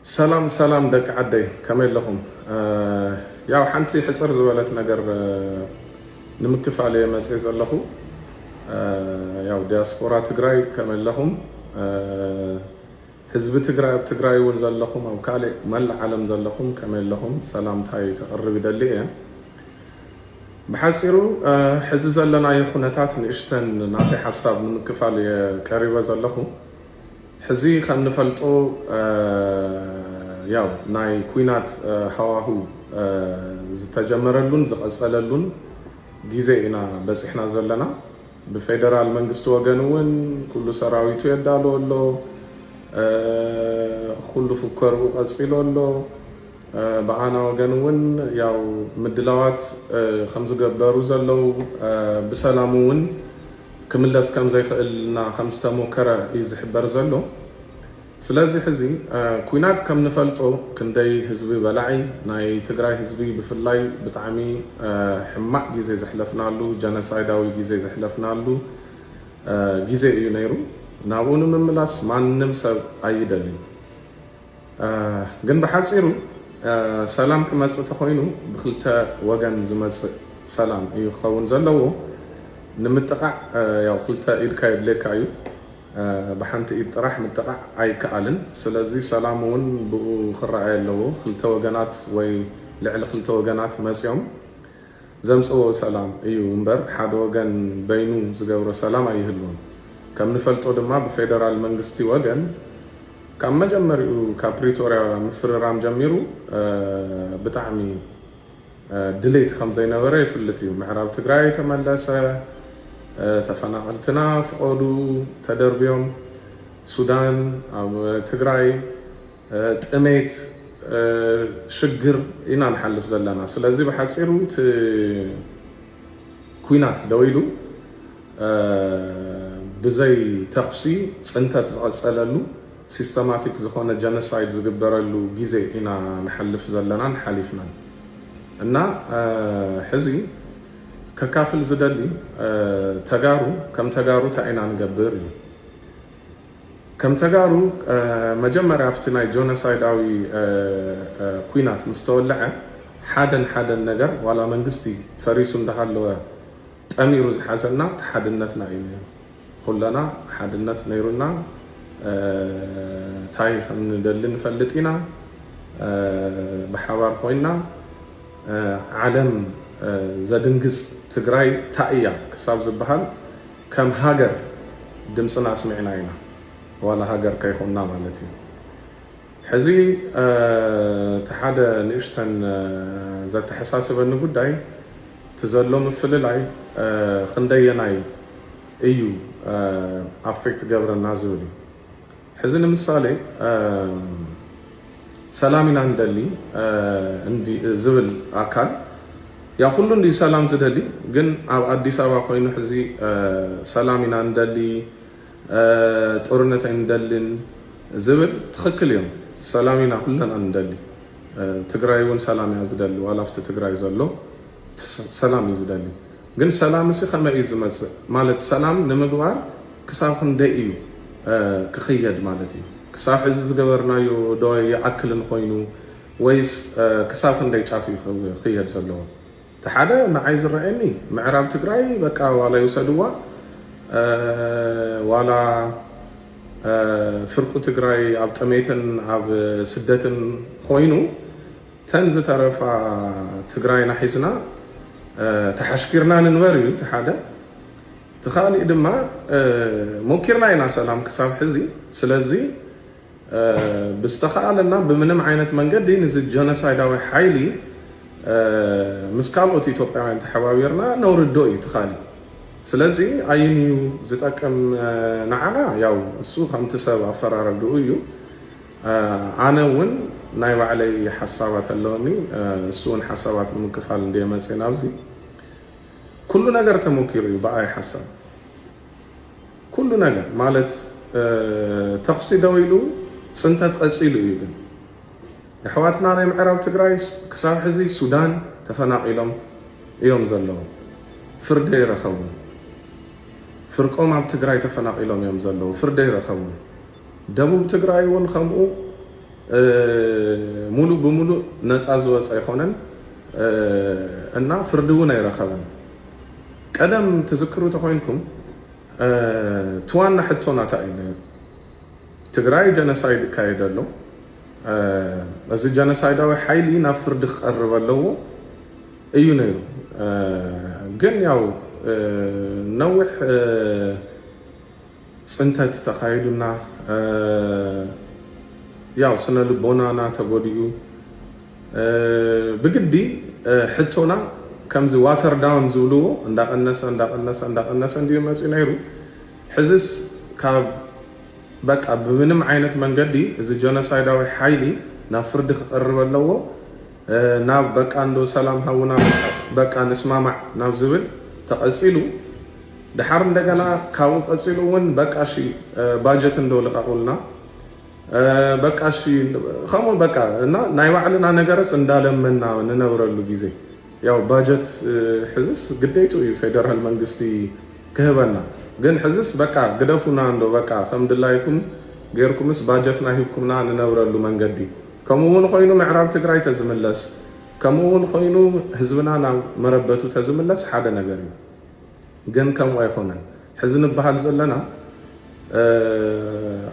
سلام دك عدي كمل لهم يا حنتي حصر زبلت نجر نمكف عليه مسيز اللهو يا دياسبورا تجراي كمل لهم حزب تجراي ونزل لهم أو كالي مل علم زل لهم كمل لهم سلام تاي قرب دلية بحسيرو حزز لنا يخونتات نشتن نعطي حساب نمكف عليه كاريبا زل لهم حزي خلنا نفلتو ياو ناي كوينات هواهو زتجمرلون زقصللون جيزينا بس احنا زلنا بفيدرال منجست وغنون كل سراويتو يدالو لو كل فكر قصيلو لو بعانا وغنون ياو مدلاوات خمس جبارو زلو بسلامون كملس كم زي خلنا خمسة مكرة يزحبر زلو سلازي حزي كوينات كم نفلتو كندي حزبي بلعي ناي تجراي حزبي بفلاي بتعمي حماق جيزي زحلفنا له جنسايداوي جيزي زحلفنا له جيزي ينيرو ناونو من ملاس ما نمسب أيدلي جن بحاسيرو سلام كما ستخوينو بخلتا وجن زمت سلام يخون زلو نمتقع يا خلتا إلكاي لكايو بحنت إطراح متقع أي كألن سلازي سلامون بخرعي له خلتا وجنات وي لعل خلتا وجنات مسيوم زمسو سلام أيو مبر حد وجن بينو زجور سلام أيهلون كم نفلتو دما بفيدرال منجستي وجن كم مجمرو كابريتوريا مفررام جميرو بتعمي دليت خمسين وري فلتيو معراب تجراي تملسه تفنعلتنا فقودو تدربيوم سودان أو تجراي تأميت شجر إنا نحلف زلنا سلازي بحسيرو كوينات دويلو بزي تخصي سنتا تسأللو سيستماتيك زخونة جنسايد زقبرلو جيزي إنا نحلف زلنا نحلفنا إنا حزي ككافل زدلي تجارو كم تجارو تأينا نجبر كم تجارو مجمع عفتنا جونسايد أوي كوينات مستولعة حدا نجر ولا منجستي فريسون دهالو أميروز حزنا حدنتنا إليه كلنا حدنت نيرنا تاي خلنا ندلن فلتينا بحوار خوينا عالم زدنجز تجراي تأيّا كساب زبحان كم هاجر دمسنا سمعنا هنا ولا هاجر كيخوننا مالتي حزي تحدى نشتن ذات حساس بنقول داي تزلوا مفللاي خنديناي أيو أفكت جبر النازولي حزن مثالي سلامنا عندلي عندي زبل أكل يا كلون دي سلام زدلي جن أدي سوا خوين حزي سلامنا عندلي تورنة عندلين زبل تخكل يوم سلامنا كلنا عندلي تجرايون سلام يزدلي ولا فت تجراي زلوا سلام يزدلي جن سلام سي خما يزمت مالت سلام نمجوار كساب خندئيو كخيد مالتي كساب حزز جبرنا يو دوي أكل خوينو ويس كساب خندي شافي خيد زلوا تحدى ما عايز الرأيني معراب تجراي بكا ولا يسدوا ولا فرق تجراي عب تميتن عب سدتن خوينو تنز ترفع تجراي نحيزنا تحشكرنا ننوريو تحدى تخالي دما ممكرنا ينا سلام كساب حزي سلازي بستخالنا بمنم عينة منقد دي نزل جنسايداوي حيلي مسكالوت إثيوبيا عند حوارنا نور الدوي تخالي سلازي أينيو زتأكم نعنا ياو السوق هم تسوى فرار الدويو أنا ون نايو علي حسابات اللوني السون حسابات المكفال دي مسيناوزي كل نجار تموكيري بأي حساب كل نجار مالت تقصي دويلو سنتات قصيلو يبن حواتنا أنا معراب تجرايس كساب حزي السودان تفناقلهم يوم زلوا فردي رخون فرقهم عم تجراي تفناقلهم يوم زلوا فردي رخون دبوب تجراي ون خمو ሙሉ በሙሉ ነፃ ዝወፅ አይኮነን እና ፍርድ እውን አይረኸበን ቀደም ትዝክሩ ተኮይንኩም ትዋና ሕቶና ታይነ ትግራይ ጀነሳይድ ካይደሎ እዚ ጀነሳይዳዊ ሓይሊ ናብ ፍርድ ክቀርብ ኣለዎ እዩ ነይሩ ግን ያው ነውሕ ፅንተት ተኻይዱና ያው ስነ ልቦናና ተጎድዩ ብግዲ ሕቶና ከምዚ ዋተር ዳውን ዝብልዎ እንዳቀነሰ እንዲዩ መፅኡ ነይሩ ሕዝስ ካብ በቃ ብምንም ዓይነት መንገዲ እዚ ጀነሳይዳዊ ሓይሊ ናብ ፍርዲ ክቀርብ ኣለዎ ናብ በቃ እንዶ ሰላም ሃውና በቃ ንስማማዕ ናብ ዝብል ተቐፂሉ ድሓር እንደገና ካብኡ ቀፂሉ እውን በቃ ሺ ባጀት እንዶ ልቃቁልና በቃ ሺ ከምኡ በቃ እና ናይ ባዕልና ነገርስ እንዳለመና ንነብረሉ ግዜ ያው ባጀት ሕዝስ ግዴቱ እዩ ፌደራል መንግስቲ ክህበና ግን ሕዝስ በቃ ግደፉና እንዶ በቃ ከምድላይኩም ገይርኩምስ ባጀትና ሂብኩምና ንነብረሉ መንገዲ ከምኡውን ኮይኑ ምዕራብ ትግራይ ተዝምለስ ከምኡውን ኮይኑ ህዝብና ናብ መረበቱ ተዝምለስ ሓደ ነገር እዩ ግን ከምኡ ኣይኮነን ሕዚ ንበሃል ዘለና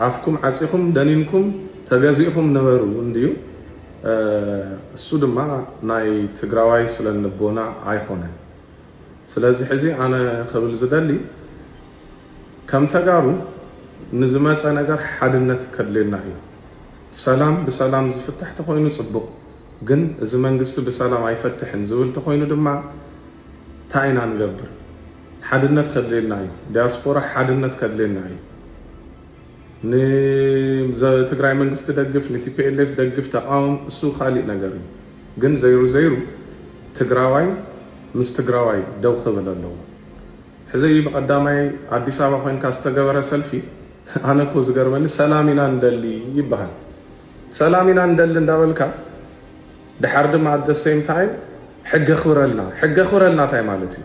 ኣፍኩም ዓፂኹም ደኒንኩም ተገዚእኩም ነበሩ እንድዩ እሱ ድማ ናይ ትግራዋይ ስለንቦና ኣይኮነን ስለዚ ሕዚ ኣነ ክብል ዝደሊ ከም ተጋሩ ንዝመፀ ነገር ሓድነት ከድልየና እዩ ሰላም ብሰላም ዝፍታሕ ተኮይኑ ፅቡቅ ግን እዚ መንግስቲ ብሰላም ኣይፈትሕን ዝብል ተኮይኑ ድማ እንታይ ኢና ንገብር ሓድነት ከድልየና እዩ ዲያስፖራ ሓድነት ከድልየና እዩ ንትግራይ መንግስቲ ደግፍ ንቲፒኤልኤፍ ደግፍ ተቃውም እሱ ካሊእ ነገር እዩ ግን ዘይሩ ትግራዋይ ምስ ትግራዋይ ደው ክብል ኣለዎ ሕዚ ብቀዳማይ ኣዲስ ኣበባ ኮይንካ ዝተገበረ ሰልፊ ኣነ እኮ ዝገርመኒ ሰላም ኢና እንደሊ ይበሃል ሰላም ኢና እንደሊ እንዳበልካ ድሓር ድማ ኣት ዘ ሴም ታይም ሕጊ ኣኽብረልና እንታይ ማለት እዩ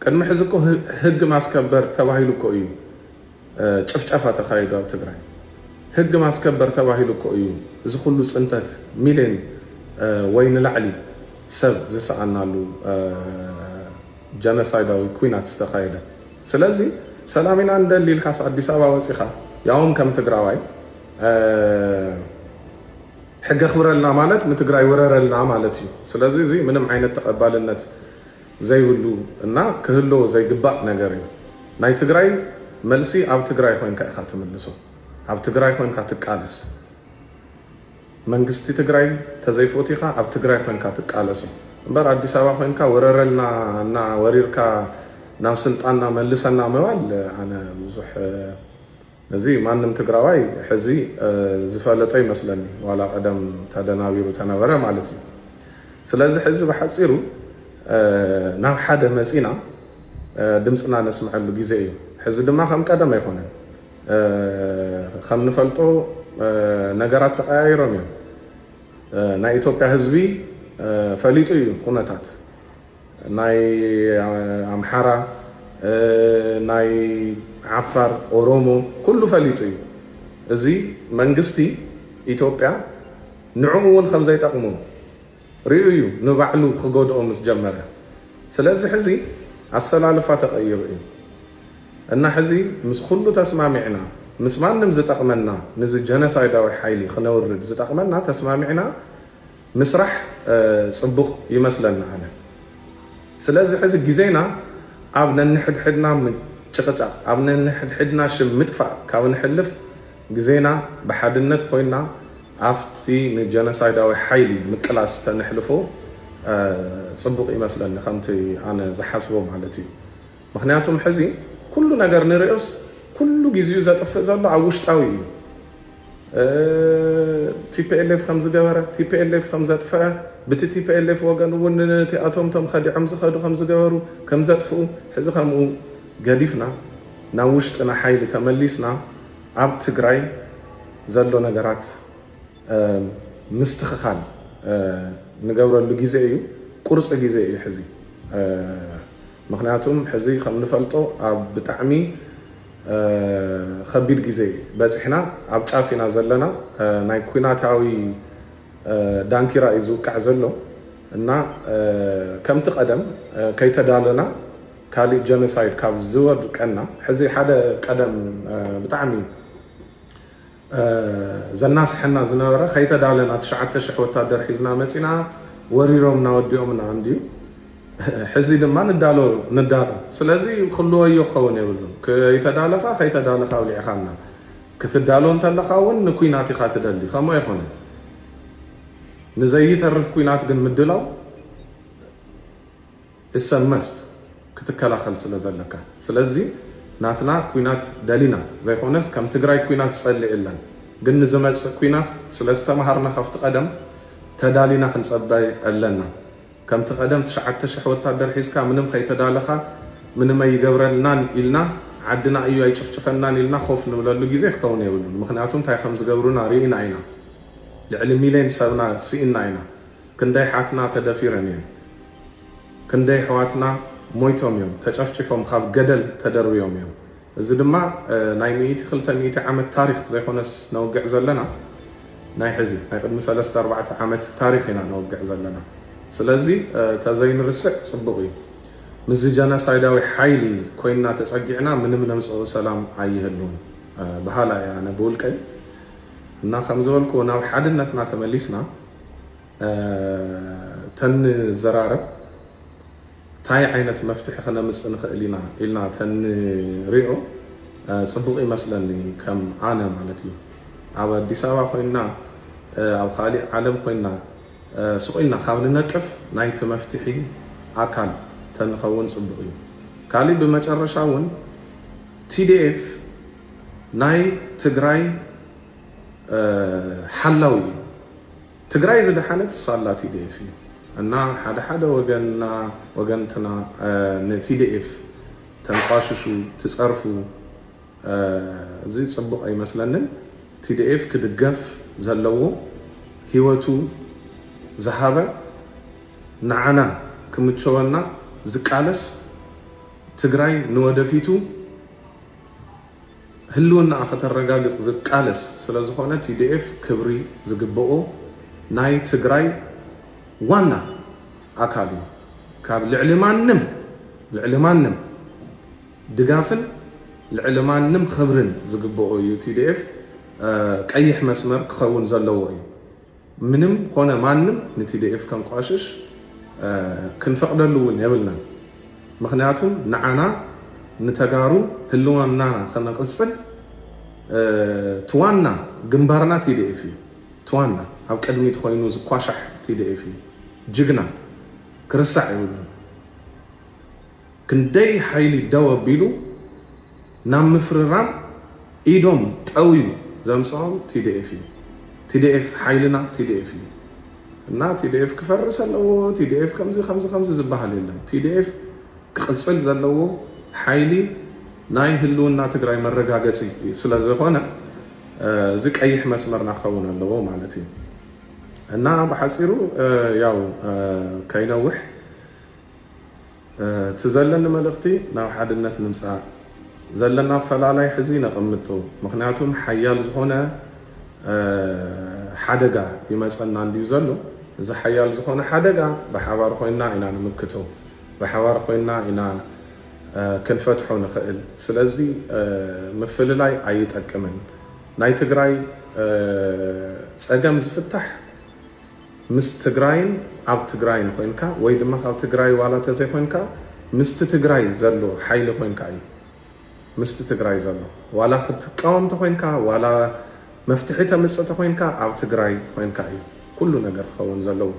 ቅድሚ ሕዚ እኮ ህጊ ማስከበር ተባሂሉ እኮ እዩ ጭፍጨፋ ተካይዱ ኣብ ትግራይ ህጊ ማስከበር ተባሂሉ እኮ እዩ እዚ ኩሉ ፅንተት ሚልዮን ወይ ንላዕሊ ሰብ ዝሰኣናሉ ጀነሳይዳዊ ኩናት ዝተካየደ ስለዚ ሰላም ኢና እንደሊ ኢልካስ ኣዲስ ኣበባ ወፂኻ ያውም ከም ትግራዋይ ሕጊ ኣኽብረልና ማለት ንትግራይ ወረረልና ማለት እዩ ስለዚ እዚ ምንም ዓይነት ተቐባልነት ዘይብሉ እና ክህሎ ዘይግባእ ነገር እዩ ናይ ትግራይ መልሲ ኣብ ትግራይ ኮይንካ ኢኻ ትምልሶ ኣብ ትግራይ ኮይንካ ትቃለስ መንግስቲ ትግራይ ተዘይፎቲኻ ኣብ ትግራይ ኮይንካ ትቃለሶ እምበር ኣዲስ ኣበባ ኮይንካ ወረረልና እና ወሪርካ ናብ ስልጣንና መልሰና ምባል ኣነ ብዙሕ እዚ ማንም ትግራዋይ ሕዚ ዝፈለጦ ይመስለኒ ዋላ ቀደም ተደናቢሩ ተነበረ ማለት እዩ ስለዚ ሕዚ ብሓፂሩ ናብ ሓደ መፂና ድምፅና ነስምዐሉ ግዜ እዩ ሕዚ ድማ ከም ቀደም ኣይኮነን ከም ንፈልጦ ነገራት ተቀያይሮም እዮም ናይ ኢትዮጵያ ህዝቢ ፈሊጡ እዩ ኩነታት ናይ ኣምሓራ ናይ ዓፋር ኦሮሞ ኩሉ ፈሊጡ እዩ እዚ መንግስቲ ኢትዮጵያ ንዕኡ እውን ከም ዘይጠቅሙ ርኡ እዩ ንባዕሉ ክጎድኦ ምስ ጀመረ ስለዚ ሕዚ ኣሰላልፋ ተቀይሩ እዩ እና ሕዚ ምስ ኩሉ ተስማሚዕና ምስ ማንም ዝጠቅመና ነዚ ጀነሳይዳዊ ሓይሊ ክነውርድ ዝጠቅመና ተስማሚዕና ምስራሕ ፅቡቅ ይመስለና ኣነ ስለዚ ሕዚ ግዜና ኣብ ነንሕድሕድና ጭቅጫቅ ኣብ ነንሕድሕድና ሽም ምጥፋእ ካብ ንሕልፍ ግዜና ብሓድነት ኮይና ኣብቲ ንጀነሳይዳዊ ሓይሊ ምቅላስ ተንሕልፎ ፅቡቅ ይመስለኒ ከምቲ ኣነ ዝሓስቦ ማለት እዩ ምክንያቱም ሕዚ ኩሉ ነገር ንሪኦስ ኩሉ ግዜኡ ዘጥፍእ ዘሎ ኣብ ውሽጣዊ እዩ ቲፒኤልኤፍ ከም ዝገበረ ቲፒኤልኤፍ ከም ዘጥፍአ በቲ ቲፒኤልኤፍ ወገን እውን እቶም ከዲዖም ዝኸዱ ከም ዝገበሩ ከም ዘጥፍኡ ሕዚ ከምኡ ገዲፍና ናብ ውሽጥና ሓይሊ ተመሊስና ኣብ ትግራይ ዘሎ ነገራት ምስትኽኻል ንገብረሉ ግዜ እዩ ቁርፂ ግዜ እዩ ሕዚ ምክንያቱም ሕዚ ከም ንፈልጦ ኣብ ብጣዕሚ ከቢድ ግዜ በፅሕና ኣብ ጫፊና ዘለና ናይ ኩናታዊ ዳንኪራ እዩ ዝውቃዕ ዘሎ እና ከምቲ ቀደም ከይተዳለና ካልእ ጀኖሳይድ ካብ ዝወድቀና ሕዚ ሓደ ቀደም ብጣዕሚ ዘናስሐና ዝነበረ ከይተዳለና 9,000 ወታደር ሒዝና መፂና ወሪሮም እናወዲኦምና እንድዩ ሕዚ ድማ ንዳሎ ስለዚ ክልወዮ ክኸውን የብሉን ከይተዳለኻ ከይተዳለኻ ብሊዕኻና ክትዳሎ እንተለኻ እውን ንኩናት ኢኻ ትደሊ ከምኡ ኣይኮነን ንዘይተርፍ ኩናት ግን ምድላው እሰመስት ክትከላኸል ስለ ዘለካ ስለዚ ናትና ኩናት ደሊና ዘይኮነስ ከም ትግራይ ኩናት ዝፀልእ የለን ግን ንዝመፅእ ኩናት ስለ ዝተምሃርና ካብቲ ቀደም ተዳሊና ክንፀበይ ኣለና ከምቲ ቀደም 9,000 ወታደር ሒዝካ ምንም ከይተዳለኻ ምንም ኣይገብረልናን ኢልና ዓድና እዩ ኣይጭፍጭፈናን ኢልና ኮፍ ንብለሉ ግዜ ክኸውን የብሉን ምክንያቱም እንታይ ከም ዝገብሩና ርኢና ኢና ልዕሊ ሚልዮን ሰብና ስኢና ኢና ክንደይ ሓትና ተደፊረን እየን ክንደይ ሕዋትና ሞይቶም እዮም ተጨፍጭፎም ካብ ገደል ተደርብዮም እዮም እዚ ድማ ናይ 100-200 ዓመት ታሪክ ዘይኮነስ ነውግዕ ዘለና ናይ ሕዚ ናይ ቅድሚ 3-4 ዓመት ታሪክ ኢና ነውግዕ ዘለና ስለዚ ተዘይንርስዕ ፅቡቅ እዩ ምዚ ጀኖሳይዳዊ ሓይሊ ኮይና ተፀጊዕና ምንም ነምፅኦ ሰላም ኣይህሉን በሃላ እያ ኣነ ብውልቀይ እና ከም ዝበልኩ ናብ ሓድነትና ተመሊስና ተንዘራረብ እንታይ ዓይነት መፍትሒ ክነምፅእ ንኽእል ኢና ኢልና ተንሪኦ ፅቡቅ ይመስለኒ ከም ኣነ ማለት እዩ ኣብ ኣዲስ ኣበባ ኮይና ኣብ ካሊእ ዓለም ኮይና ስቑኢልና ካብ ንነቅፍ ናይቲ መፍትሒ ኣካል ተንኸውን ፅቡቅ እዩ ካሊእ ብመጨረሻ እውን TDF ናይ ትግራይ ሓላዊ እዩ ትግራይ ዝደሓነት ሳላ TDF እዩ እና ሓደ ወገንትና ን-TDF ተንቋሽሹ ትፀርፉ እዚ ፅቡቅ ኣይመስለንን TDF ክድገፍ ዘለዎ ሂወቱ ዝሃበ ንዓና ክምቸወና ዝቃለስ ትግራይ ንወደፊቱ ህልውና ከተረጋግፅ ዝቃለስ ስለዝኾነ TDF ክብሪ ዝግብኦ ናይ ትግራይ ዋና ኣካል እዩ ካብ ልዕሊ ማንም ድጋፍን ልዕሊ ማንም ክብርን ዝግብኦ እዩ TDF ቀይሕ መስመር ክኸውን ዘለዎ እዩ ምንም ኮነ ማንም ን-TDF ከንቋሽሽ ክንፈቅደሉ እውን የብልናን ምክንያቱም ንዓና ንተጋሩ ህልውናና ክነቅፅል ትዋና ግንባርና TDF እዩ ትዋና ኣብ ቅድሚት ኮይኑ ዝኳሻሕ TDF እዩ ጅግና ክርስዕ ይብሉን ክንደይ ሓይሊ ደው ኣቢሉ ናብ ምፍርራም ኢዶም ጠውዩ ዘምፅኦም TDF እዩ TDF ሓይልና TDF እዩ እና TDF ክፈርስ ኣለዎ TDF ከምዚ ዝበሃል የለን TDF ክቅፅል ዘለዎ ሓይሊ ናይ ህልውና ትግራይ መረጋገፂ ስለ ዝኾነ እዚ ቀይሕ መስመርና ክኸውን ኣለዎ ማለት እዩ እና ብሓፂሩ ያው ከይነውሕ ትዘለኒ መልእኽቲ ናብ ሓድነት ንምፃእ ዘለና ፈላላይ ሕዚ ነቐምጦ ምክንያቱም ሓያል ዝኾነ ሓደጋ ይመፀና እንድዩ ዘሎ እዚ ሓያል ዝኾነ ሓደጋ ብሓባር ኮይና ኢና ንምክቶ ብሓባር ኮይና ኢና ክንፈትሖ ንኽእል ስለዚ ምፍልላይ ኣይጠቅምን ናይ ትግራይ ፀገም ዝፍታሕ ምስ ትግራይን ኣብ ትግራይን ኮይንካ ወይ ድማ ካብ ትግራይ ዋላ ተዘይኮይንካ ምስቲ ትግራይ ዘሎ ሓይሊ ኮይንካ እዩ ምስቲ ትግራይ ዘሎ ዋላ ክትቃወም ተኮይንካ ዋላ መፍትሒ ተምፅእ ተኮይንካ ኣብ ትግራይ ኮይንካ እዩ ኩሉ ነገር ክኸውን ዘለዎ